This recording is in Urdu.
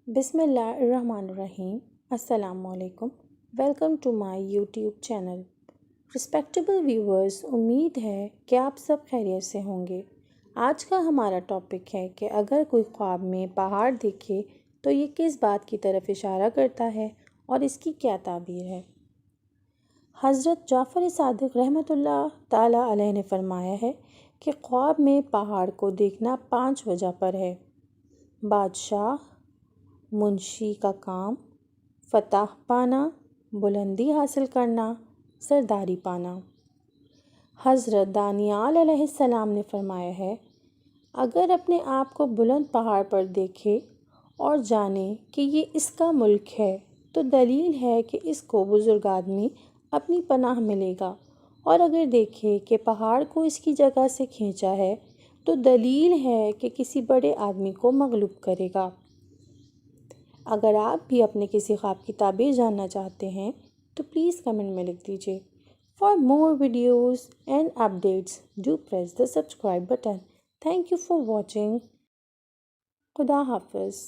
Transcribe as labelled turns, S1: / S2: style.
S1: بسم اللہ الرحمن الرحیم۔ السلام علیکم۔ Welcome to my YouTube channel. Respectable viewers, امید ہے کہ آپ سب خیریت سے ہوں گے۔ آج کا ہمارا ٹاپک ہے کہ اگر کوئی خواب میں پہاڑ دیکھے تو یہ کس بات کی طرف اشارہ کرتا ہے اور اس کی کیا تعبیر ہے۔ حضرت جعفر صادق رحمۃ اللہ تعالیٰ علیہ نے فرمایا ہے کہ خواب میں پہاڑ کو دیکھنا 5 وجہ پر ہے: بادشاہ، منشی کا کام، فتح پانا، بلندی حاصل کرنا، سرداری پانا۔ حضرت دانیال علیہ السلام نے فرمایا ہے، اگر اپنے آپ کو بلند پہاڑ پر دیکھے اور جانے کہ یہ اس کا ملک ہے تو دلیل ہے کہ اس کو بزرگ آدمی اپنی پناہ ملے گا، اور اگر دیکھے کہ پہاڑ کو اس کی جگہ سے کھینچا ہے تو دلیل ہے کہ کسی بڑے آدمی کو مغلوب کرے گا۔ اگر آپ بھی اپنے کسی خواب کی تعبیر جاننا چاہتے ہیں تو پلیز کمنٹ میں لکھ دیجیے۔ For more videos and updates do press the subscribe button. Thank you for watching. خدا حافظ۔